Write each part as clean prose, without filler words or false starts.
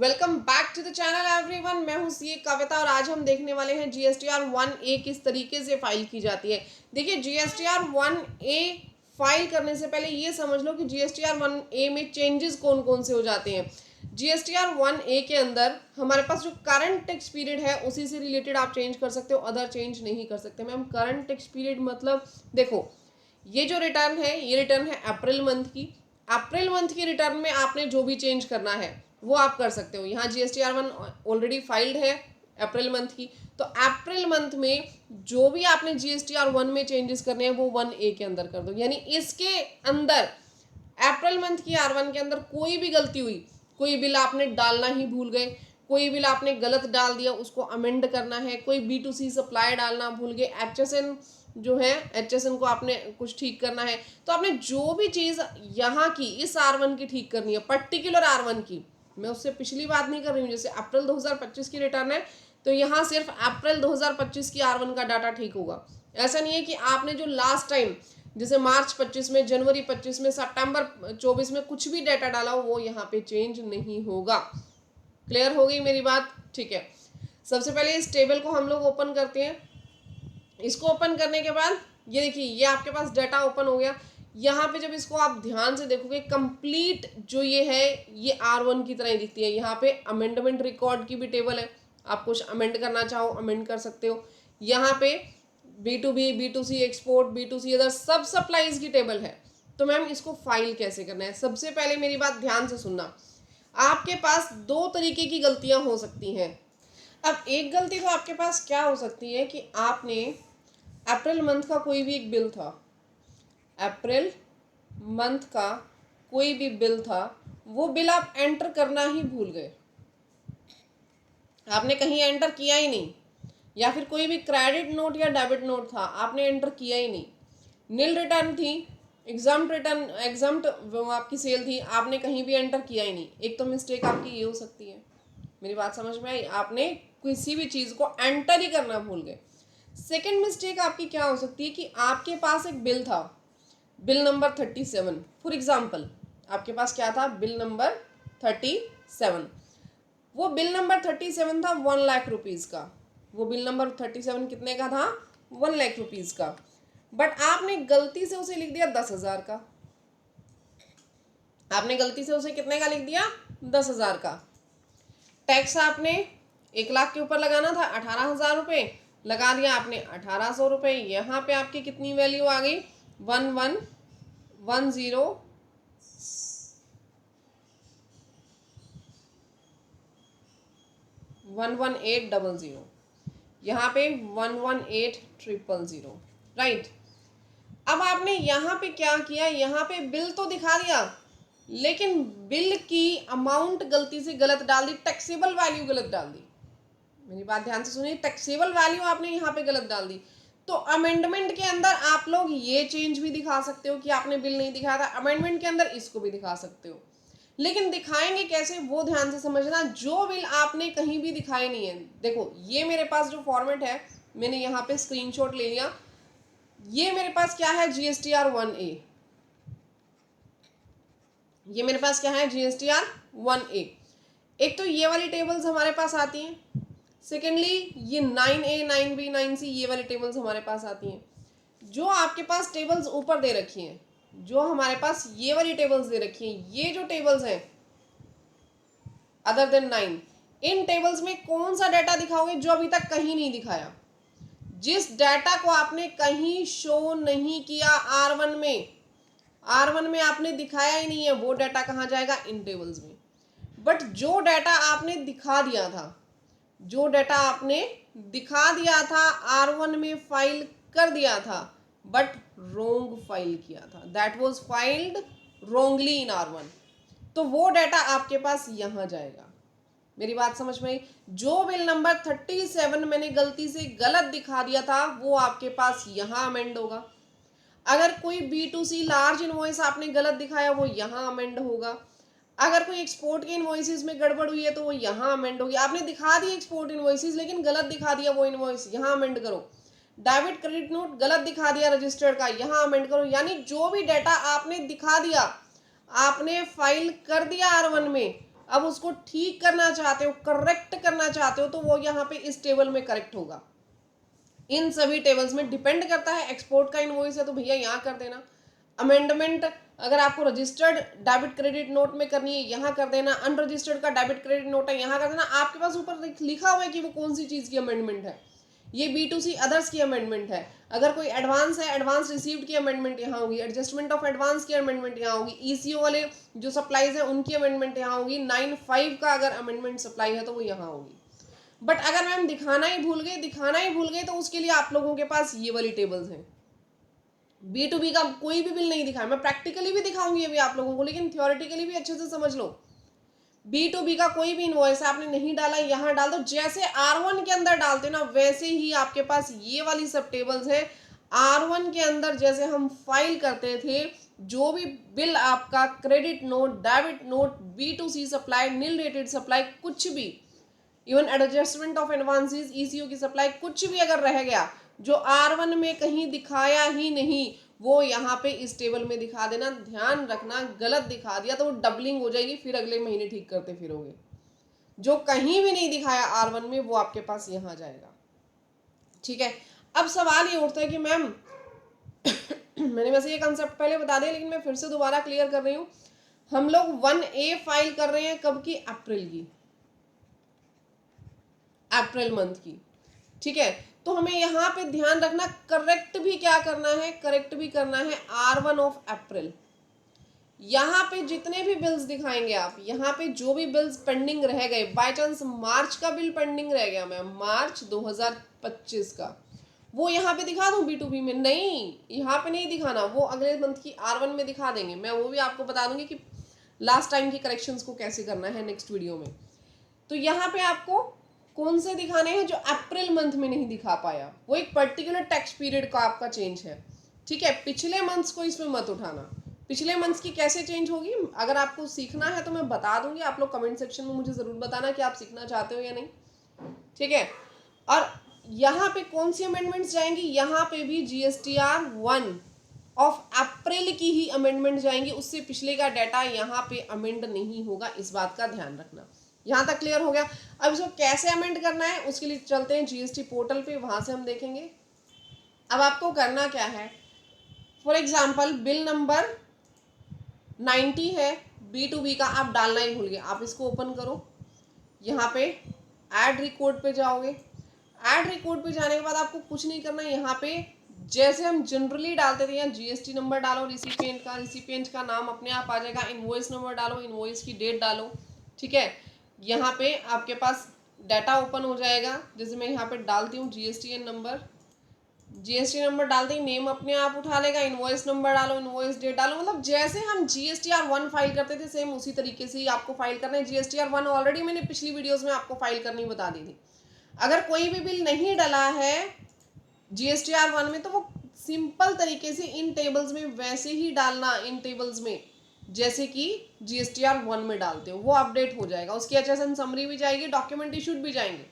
Welcome back to the channel everyone. मैं हूं सी कविता और आज हम देखने वाले हैं जीएसटीआर 1A किस तरीके से फाइल की जाती है। देखिए, जीएसटीआर 1A फाइल करने से पहले ये समझ लो कि जीएसटीआर 1A में चेंजेस कौन कौन से हो जाते हैं। जीएसटीआर 1A के अंदर हमारे पास जो करंट टैक्स पीरियड है उसी से रिलेटेड आप चेंज कर सकते हो, अदर चेंज नहीं कर सकते। मैम करंट टैक्स पीरियड मतलब देखो, ये जो रिटर्न है ये रिटर्न है अप्रैल मंथ की। अप्रैल मंथ की रिटर्न में आपने जो भी चेंज करना है वो आप कर सकते हो। यहाँ जीएसटीआर 1 ऑलरेडी फाइल्ड है अप्रैल मंथ की, तो अप्रैल मंथ में जो भी आपने जीएसटीआर 1 में चेंजेस करने हैं वो 1A के अंदर कर दो। यानी इसके अंदर अप्रैल मंथ की R1 के अंदर कोई भी गलती हुई, कोई बिल आपने डालना ही भूल गए, कोई बिल आपने गलत डाल दिया उसको अमेंड करना है, कोई B2C सप्लाई डालना भूल गए, HSN जो है HSN को आपने कुछ ठीक करना है, तो आपने जो भी चीज़ यहाँ की इस R1 की ठीक करनी है, पर्टिकुलर R1 की, मैं उससे पिछली बात नहीं कर रही हूँ। जैसे अप्रैल 2025 की रिटर्न है तो यहाँ सिर्फ अप्रैल 2025 की R1 का डाटा ठीक होगा। ऐसा नहीं है कि आपने जो लास्ट टाइम जैसे मार्च 25 में, जनवरी 25 में, सितंबर 24 में कुछ भी डाटा डाला हो वो यहाँ पे चेंज नहीं होगा। क्लियर हो गई मेरी बात? ठीक है, सबसे पहले इस टेबल को हम लोग ओपन करते हैं। इसको ओपन करने के बाद ये देखिए, ये आपके पास डाटा ओपन हो गया। यहाँ पे जब इसको आप ध्यान से देखोगे, कंप्लीट जो ये है ये R1 की तरह ही दिखती है। यहाँ पे अमेंडमेंट रिकॉर्ड की भी टेबल है, आप कुछ अमेंड करना चाहो अमेंड कर सकते हो। यहाँ पे B2B, B2C export, B2C other सब सप्लाईज की टेबल है। तो मैम इसको फाइल कैसे करना है? सबसे पहले मेरी बात ध्यान से सुनना। आपके पास दो तरीके की गलतियां हो सकती हैं। अब एक गलती तो आपके पास क्या हो सकती है कि आपने अप्रैल मंथ का कोई भी एक बिल था, अप्रैल मंथ का कोई भी बिल था, वो बिल आप एंटर करना ही भूल गए, आपने कहीं एंटर किया ही नहीं, या फिर कोई भी क्रेडिट नोट या डेबिट नोट था आपने एंटर किया ही नहीं, नील रिटर्न थी, एग्जाम्प्ट रिटर्न, एग्जाम्प्ट आपकी सेल थी, आपने कहीं भी एंटर किया ही नहीं। एक तो मिस्टेक आपकी ये हो सकती है, मेरी बात समझ में आई? आपने किसी भी चीज़ को एंटर ही करना भूल गए। सेकेंड मिस्टेक आपकी क्या हो सकती है कि आपके पास एक बिल था, बिल नंबर 37 फॉर एग्जाम्पल, आपके पास क्या था? Bill number 37। वो बिल नंबर 37 था 1 लाख रुपीज़ का। वो बिल नंबर 37 कितने का था? 1 लाख रुपीज़ का। बट आपने गलती से उसे लिख दिया 10,000 का। आपने गलती से उसे कितने का लिख दिया? 10,000 का। टैक्स आपने 1 लाख के ऊपर लगाना था, 18,000 रुपये लगा दिया आपने, 1,800 रुपये। यहाँ पे आपकी कितनी वैल्यू आ गई? 11800, यहाँ पे 118,000, राइट। अब आपने यहाँ पे क्या किया? यहाँ पे बिल तो दिखा दिया लेकिन बिल की अमाउंट गलती से गलत डाल दी, टैक्सेबल वैल्यू गलत डाल दी। मेरी बात ध्यान से सुनिए, टैक्सेबल वैल्यू आपने यहाँ पे गलत डाल दी। तो अमेंडमेंट के अंदर आप लोग ये चेंज भी दिखा सकते हो कि आपने बिल नहीं दिखाया था, अमेंडमेंट के अंदर इसको भी दिखा सकते हो। लेकिन दिखाएंगे कैसे वो ध्यान से समझना। जो बिल आपने कहीं भी दिखाए नहीं है, देखो ये मेरे पास जो फॉर्मेट है मैंने यहाँ पे स्क्रीनशॉट ले लिया। ये मेरे पास क्या है? GSTR 1A। ये मेरे पास क्या है? GSTR 1A। एक तो ये वाली टेबल्स हमारे पास आती हैं, सेकेंडली ये 9A, 9B, 9C ये वाली टेबल्स हमारे पास आती हैं। जो आपके पास टेबल्स ऊपर दे रखी हैं, जो हमारे पास ये वाली टेबल्स दे रखी हैं, ये जो टेबल्स हैं अदर देन 9, इन टेबल्स में कौन सा डाटा दिखाओगे जो अभी तक कहीं नहीं दिखाया? जिस डाटा को आपने कहीं शो नहीं किया R1 में, R1 में आपने दिखाया ही नहीं है, वो डाटा कहाँ जाएगा? इन टेबल्स में। बट जो डाटा आपने दिखा दिया था, जो डाटा आपने दिखा दिया था, R1 में फाइल कर दिया था बट रोंग फाइल किया था, that was filed wrongly in R1, तो वो डाटा आपके पास यहाँ जाएगा। मेरी बात समझ में आई? जो बिल नंबर 37 मैंने गलती से गलत दिखा दिया था वो आपके पास यहाँ अमेंड होगा। अगर कोई B2C लार्ज इनवॉइस आपने गलत दिखाया वो यहाँ अमेंड होगा। अगर कोई एक्सपोर्ट के इनवॉइसेस में गड़बड़ हुई है तो वो यहाँ अमेंड होगी। आपने दिखा दी एक्सपोर्ट इनवॉइसेस लेकिन गलत दिखा दिया वो इनवॉइस, यहाँ अमेंड करो। डेबिट क्रेडिट नोट गलत दिखा दिया रजिस्टर्ड का, यहाँ अमेंड करो। यानी जो भी डाटा आपने दिखा दिया, आपने फाइल कर दिया R1 में, अब उसको ठीक करना चाहते हो, करेक्ट करना चाहते हो, तो वो यहाँ पे इस टेबल में करेक्ट होगा। इन सभी टेबल्स में डिपेंड करता है, एक्सपोर्ट का इनवॉइस है तो भैया यहाँ कर देना, अमेंडमेंट अगर आपको रजिस्टर्ड डेबिट क्रेडिट नोट में करनी है यहाँ कर देना, अनरजिस्टर्ड का डेबिट क्रेडिट नोट है यहाँ कर देना। आपके पास ऊपर लिखा हुआ है कि वो कौन सी चीज़ की अमेंडमेंट है। ये B2C अदर्स की अमेंडमेंट है। अगर कोई एडवांस है, एडवांस रिसीव्ड की अमेंडमेंट यहाँ होगी, एडजस्टमेंट ऑफ एडवांस की अमेंडमेंट यहाँ होगी, ECO वाले जो सप्लाईज है उनकी अमेंडमेंट यहाँ होगी, 9(5) का अगर अमेंडमेंट सप्लाई है तो वो यहाँ होगी। बट अगर मैम दिखाना ही भूल गए तो उसके लिए आप लोगों के पास ये वाली टेबल्स हैं। B2B का कोई भी बिल नहीं दिखाया, मैं प्रैक्टिकली भी दिखाऊंगी अभी आप लोगों को, लेकिन थियोरेटिकली भी अच्छे से समझ लो। B2B का कोई भी इनवॉइस आपने नहीं डाला, यहाँ डाल दो। जैसे R1 के अंदर डालते ना वैसे ही आपके पास ये वाली सब टेबल्स है। R1 के अंदर जैसे हम फाइल करते थे, जो भी बिल आपका credit note, debit note, B2C supply, nil rated supply, कुछ भी, even adjustment of advances, ECO की सप्लाई, कुछ भी अगर रह गया जो R1 में कहीं दिखाया ही नहीं, वो यहाँ पे इस टेबल में दिखा देना। ध्यान रखना, गलत दिखा दिया तो वो डबलिंग हो जाएगी, फिर अगले महीने ठीक करते फिरोगे। जो कहीं भी नहीं दिखाया R1 में वो आपके पास यहाँ जाएगा। ठीक है, अब सवाल ये उठता है कि मैम मैंने वैसे ये कंसेप्ट पहले बता दिया, लेकिन मैं फिर से दोबारा क्लियर कर रही हूँ। हम लोग 1A फाइल कर रहे हैं कब की? अप्रैल की, अप्रैल मंथ की। ठीक है, तो हमें यहाँ पे ध्यान रखना, करेक्ट भी क्या करना है, करेक्ट भी करना है R1 ऑफ अप्रैल। यहाँ पे जितने भी बिल्स दिखाएंगे आप, यहाँ पे जो भी बिल्स पेंडिंग रह गए, बाय चांस मार्च का बिल पेंडिंग रह गया मैम, मार्च 2025 का, वो यहाँ पे दिखा दूँ B2B में? नहीं, यहाँ पे नहीं दिखाना, वो अगले मंथ की R1 में दिखा देंगे। मैं वो भी आपको बता दूंगी कि लास्ट टाइम की करेक्शंस को कैसे करना है नेक्स्ट वीडियो में। तो यहाँ पे आपको कौन से दिखाने हैं जो अप्रैल मंथ में नहीं दिखा पाया, वो एक पर्टिकुलर टैक्स पीरियड का आपका चेंज है। ठीक है, पिछले मंथ्स को इसमें मत उठाना। पिछले मंथ्स की कैसे चेंज होगी, अगर आपको सीखना है तो मैं बता दूंगी, आप लोग कमेंट सेक्शन में मुझे ज़रूर बताना कि आप सीखना चाहते हो या नहीं। ठीक है, और यहाँ पे कौन सी अमेंडमेंट्स जाएंगी, यहाँ पे भी GSTR 1 ऑफ अप्रैल की ही अमेंडमेंट जाएंगी, उससे पिछले का डाटा यहाँ पे अमेंड नहीं होगा, इस बात का ध्यान रखना। यहाँ तक क्लियर हो गया? अब इसको कैसे अमेंड करना है उसके लिए चलते हैं GST पोर्टल पे, वहाँ से हम देखेंगे। अब आपको करना क्या है, फॉर एग्जाम्पल बिल नंबर 90 है B2B का, आप डालना ही भूल गए, आप इसको ओपन करो, यहाँ पे ऐड रिकॉर्ड पे जाओगे। ऐड रिकॉर्ड पे जाने के बाद आपको कुछ नहीं करना, यहाँ पे जैसे हम जनरली डालते थे, यहाँ GST नंबर डालो, रिसिपिएंट का नाम अपने आप आ जाएगा, इनवॉइस नंबर डालो, इनवॉइस की डेट डालो। ठीक है, यहाँ पे आपके पास डाटा ओपन हो जाएगा। जैसे मैं यहाँ पे डालती हूँ GSTN नंबर, GST नंबर डालते ही नेम अपने आप उठा लेगा, इनवॉइस नंबर डालो, इनवॉइस डेट डालो, मतलब जैसे हम GSTR 1 फाइल करते थे सेम उसी तरीके से ही आपको फाइल करना है। GSTR 1 ऑलरेडी मैंने पिछली वीडियोस में आपको फाइल करनी बता दी थी। अगर कोई भी बिल नहीं डला है GSTR 1 में तो वो सिंपल तरीके से इन टेबल्स में वैसे ही डालना, इन टेबल्स में जैसे कि GSTR 1 में डालते हो, वो अपडेट हो जाएगा। उसकी HSN समरी भी जाएगी, डॉक्यूमेंट इशूड भी जाएंगे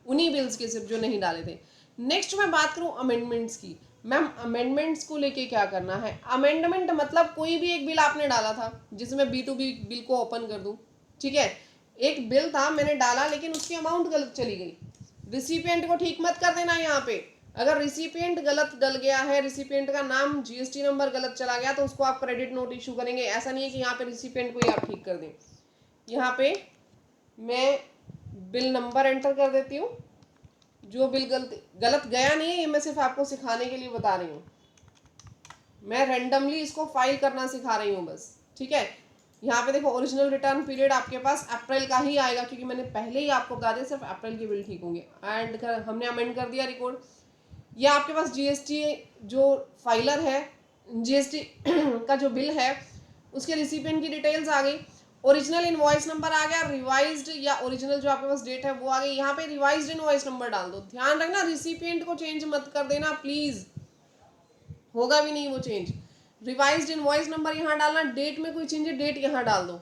उन्हीं बिल्स के सिर्फ जो नहीं डाले थे। नेक्स्ट मैं बात करूं अमेंडमेंट्स की। मैम अमेंडमेंट्स को लेके क्या करना है? अमेंडमेंट मतलब कोई भी एक बिल आपने डाला था, जिसमें B2B बिल को ओपन कर दूं। ठीक है, एक बिल था मैंने डाला लेकिन उसकी अमाउंट गलत चली गई, रिसिपिएंट को ठीक मत कर देना। यहाँ पे अगर रिसिपिएंट गलत डल गया है, रिसिपिएंट का नाम GST नंबर गलत चला गया तो उसको आप क्रेडिट नोट इशू करेंगे। ऐसा नहीं है कि यहाँ पे रिसिपिएंट को ही आप ठीक कर दें। यहाँ पे मैं बिल नंबर एंटर कर देती हूँ, जो बिल गलत गया नहीं है, ये मैं सिर्फ आपको सिखाने के लिए बता रही हूँ, मैं रैंडमली इसको फाइल करना सिखा रही हूँ बस। ठीक है, यहाँ पे देखो ओरिजिनल रिटर्न पीरियड आपके पास अप्रैल का ही आएगा, क्योंकि मैंने पहले ही आपको बता दिया सिर्फ अप्रैल के बिल ठीक होंगे। एंड हमने अमेंड कर दिया रिकॉर्ड। या आपके पास GST जो फाइलर है, GST का जो बिल है उसके रिसिपिएंट की डिटेल्स आ गई, ओरिजिनल इनवॉइस नंबर आ गया, रिवाइज्ड या ओरिजिनल जो आपके पास डेट है वो आ गई। यहाँ पे रिवाइज्ड इनवॉइस नंबर डाल दो। ध्यान रखना रिसिपिएंट को चेंज मत कर देना प्लीज, होगा भी नहीं वो चेंज। रिवाइज्ड इनवॉइस नंबर यहाँ डालना, डेट में कोई चेंज है डेट यहाँ डाल दो,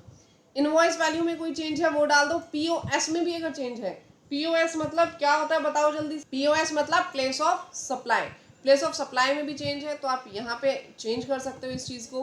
इनवॉइस वैल्यू में कोई चेंज है वो डाल दो, POS में भी अगर चेंज है। POS मतलब क्या होता है बताओ जल्दी। POS मतलब place of supply, place of supply में भी चेंज है तो आप यहाँ पे चेंज कर सकते हो इस चीज़ को।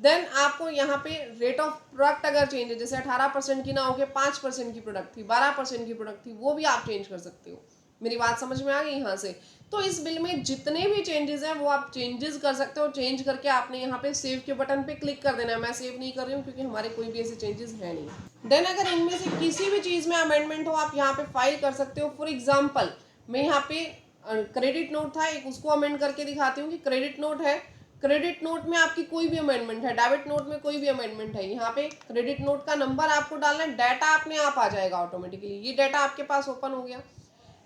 देन आपको यहाँ पे रेट ऑफ प्रोडक्ट अगर चेंज है, जैसे 18% की ना होके 5% की प्रोडक्ट थी, 12% की प्रोडक्ट थी, वो भी आप चेंज कर सकते हो। मेरी बात समझ में आ गई यहाँ से? तो इस बिल में जितने भी चेंजेस हैं वो आप चेंजेस कर सकते हो। चेंज करके आपने यहाँ पे सेव के बटन पे क्लिक कर देना है। मैं सेव नहीं कर रही हूँ क्योंकि हमारे कोई भी ऐसे चेंजेस है नहीं। देन अगर इनमें से किसी भी चीज़ में अमेंडमेंट हो आप यहाँ पे फाइल कर सकते हो। फॉर एग्जाम्पल मैं यहाँ पे क्रेडिट नोट था एक, उसको अमेंड करके दिखाती हूँ कि क्रेडिट नोट है, क्रेडिट नोट में आपकी कोई भी अमेंडमेंट है, डेबिट नोट में कोई भी अमेंडमेंट है, यहाँ पे क्रेडिट नोट का नंबर आपको डालना है, डाटा अपने आप आ जाएगा ऑटोमेटिकली। ये डाटा आपके पास ओपन हो गया।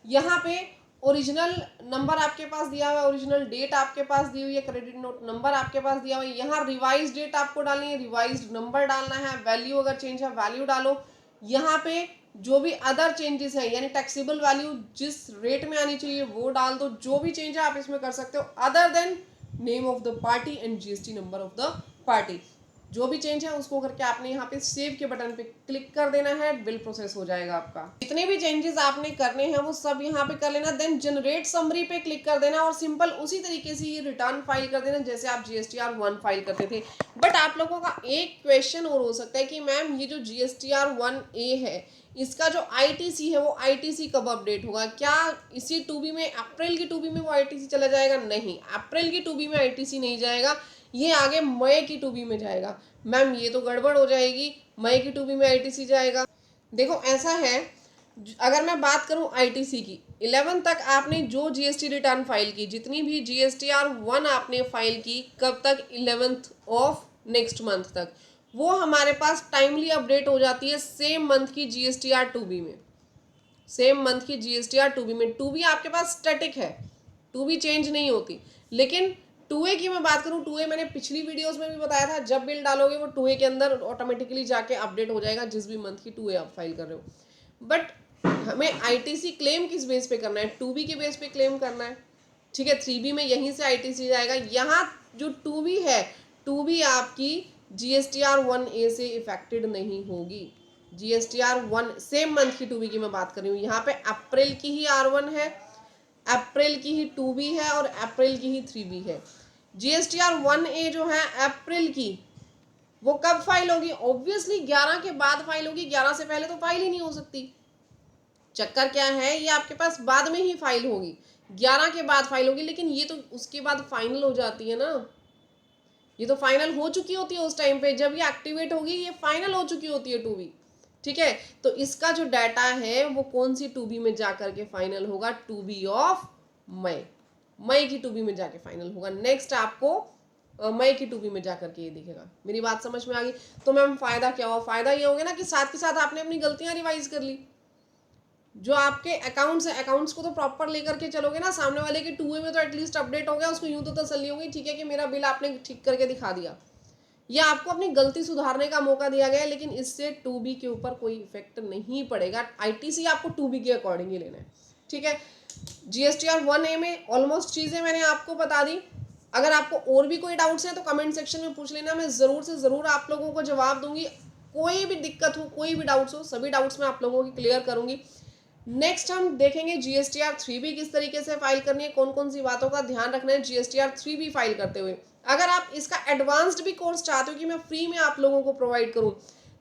यहाँ पे ओरिजिनल नंबर आपके पास दिया हुआ है, ओरिजिनल डेट आपके पास दी हुई है, क्रेडिट नोट नंबर आपके पास दिया हुआ है। यहाँ रिवाइज डेट आपको डालनी है, रिवाइज नंबर डालना है, वैल्यू अगर चेंज है वैल्यू डालो। यहाँ पे जो भी अदर चेंजेस है यानी टैक्सेबल वैल्यू जिस रेट में आनी चाहिए वो डाल दो। जो भी चेंज है आप इसमें कर सकते हो other than name of the party and GST number of the party. जो भी चेंज है उसको करके आपने यहाँ पे सेव के बटन पे क्लिक कर देना है, बिल प्रोसेस हो जाएगा आपका। जितने भी चेंजेस आपने करने हैं वो सब यहाँ पे कर लेना। देन जनरेट समरी पे क्लिक कर देना और सिंपल उसी तरीके से ये रिटर्न फाइल कर देना जैसे आप GSTR 1 फाइल करते थे। बट आप लोगों का एक क्वेश्चन और हो सकता है कि मैम ये जो GSTR 1A है इसका जो ITC है वो ITC कब अपडेट होगा? क्या इसी 2B में, अप्रैल की 2B में वो ITC चला जाएगा? नहीं, अप्रैल की 2B में ITC नहीं जाएगा, ये आगे मई की 2B में जाएगा। मैम ये तो गड़बड़ हो जाएगी, मई की 2B में ITC जाएगा। देखो ऐसा है, अगर मैं बात करूं ITC की, 11 तक आपने जो GST रिटर्न फाइल की, जितनी भी GSTR 1 आपने फाइल की, कब तक? 11th ऑफ नेक्स्ट मंथ तक, वो हमारे पास टाइमली अपडेट हो जाती है सेम मंथ की GSTR 2B में। सेम मंथ की GSTR 2B में 2B आपके पास स्टैटिक है, 2B चेंज नहीं होती। लेकिन 2A की मैं बात करूं, 2A मैंने पिछली वीडियोस में भी बताया था, जब बिल डालोगे वो 2A के अंदर ऑटोमेटिकली जाके अपडेट हो जाएगा जिस भी मंथ की 2A आप फाइल कर रहे हो। बट हमें ITC क्लेम किस बेस पे करना है? 2B के बेस पे क्लेम करना है, ठीक है। 3B में यहीं से ITC जाएगा। यहाँ जो 2B है, 2B आपकी GSTR 1A से इफेक्टेड नहीं होगी। GSTR 1 सेम मंथ की 2B की मैं बात कर रही हूँ। यहाँ पे अप्रैल की ही R1 है, अप्रैल की ही 2B है और अप्रैल की ही 3B है। GSTR 1A जो है अप्रैल की, वो कब फाइल होगी? ऑब्वियसली 11 के बाद फाइल होगी, 11 से पहले तो फाइल ही नहीं हो सकती। चक्कर क्या है, ये आपके पास बाद में ही फाइल होगी, 11 के बाद फाइल होगी। लेकिन ये तो उसके बाद फाइनल हो जाती है ना, ये तो फाइनल हो चुकी होती है उस टाइम पे, जब ये एक्टिवेट होगी ये फाइनल हो चुकी होती है 2B, ठीक है। तो इसका जो डाटा है वो कौन सी 2B में जाकर के फाइनल होगा? 2B ऑफ मई, मई की 2B में जाके फाइनल होगा। नेक्स्ट आपको मई की 2B में जाकर के ये दिखेगा। मेरी बात समझ में आ गई? तो मैम फायदा क्या हुआ? फायदा ये हो गया ना कि साथ के साथ आपने अपनी गलतियां रिवाइज कर ली। जो आपके अकाउंट्स है, अकाउंट्स को तो प्रॉपर लेकर के चलोगे ना, सामने वाले के 2A में तो एटलीस्ट अपडेट हो गया, उसको यूं तो तसल्ली होगी, ठीक है कि मेरा बिल आपने ठीक करके दिखा दिया, या आपको अपनी गलती सुधारने का मौका दिया गया है। लेकिन इससे 2B के ऊपर कोई इफेक्ट नहीं पड़ेगा। ITC आपको 2B के अकॉर्डिंग ही लेना है, ठीक है। GSTR 1A में ऑलमोस्ट चीज़ें मैंने आपको बता दी। अगर आपको और भी कोई डाउट्स हैं तो कमेंट सेक्शन में पूछ लेना, मैं ज़रूर से ज़रूर आप लोगों को जवाब दूंगी। कोई भी दिक्कत हो, कोई भी डाउट्स हो, सभी डाउट्स मैं आप लोगों की क्लियर करूंगी। नेक्स्ट हम देखेंगे GSTR 3B किस तरीके से फाइल करनी है, कौन कौन सी बातों का ध्यान रखना है GSTR 3B फाइल करते हुए। अगर आप इसका एडवांस्ड भी कोर्स चाहते हो कि मैं फ्री में आप लोगों को प्रोवाइड करूं,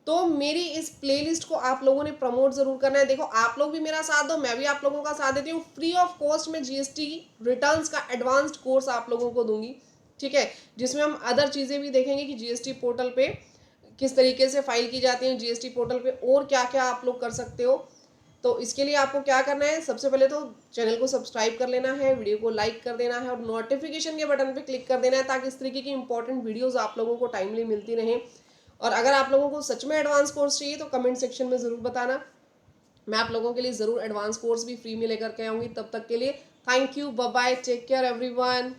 तो मेरी इस प्लेलिस्ट को आप लोगों ने प्रमोट जरूर करना है। देखो आप लोग भी मेरा साथ दो, मैं भी आप लोगों का साथ देती हूँ। फ्री ऑफ कॉस्ट में GST रिटर्न्स का एडवांस्ड कोर्स आप लोगों को दूंगी, ठीक है, जिसमें हम अदर चीज़ें भी देखेंगे कि GST पोर्टल पे किस तरीके से फाइल की जाती है, GST पोर्टल पे और क्या क्या आप लोग कर सकते हो। तो इसके लिए आपको क्या करना है, सबसे पहले तो चैनल को सब्सक्राइब कर लेना है, वीडियो को लाइक कर देना है और नोटिफिकेशन के बटन पे क्लिक कर देना है, ताकि इस तरीके की इंपॉर्टेंट वीडियोस आप लोगों को टाइमली मिलती रहें। और अगर आप लोगों को सच में एडवांस कोर्स चाहिए तो कमेंट सेक्शन में ज़रूर बताना, मैं आप लोगों के लिए ज़रूर एडवांस कोर्स भी फ्री में लेकर के आऊँगी। तब तक के लिए thank you, bye bye, take care everyone.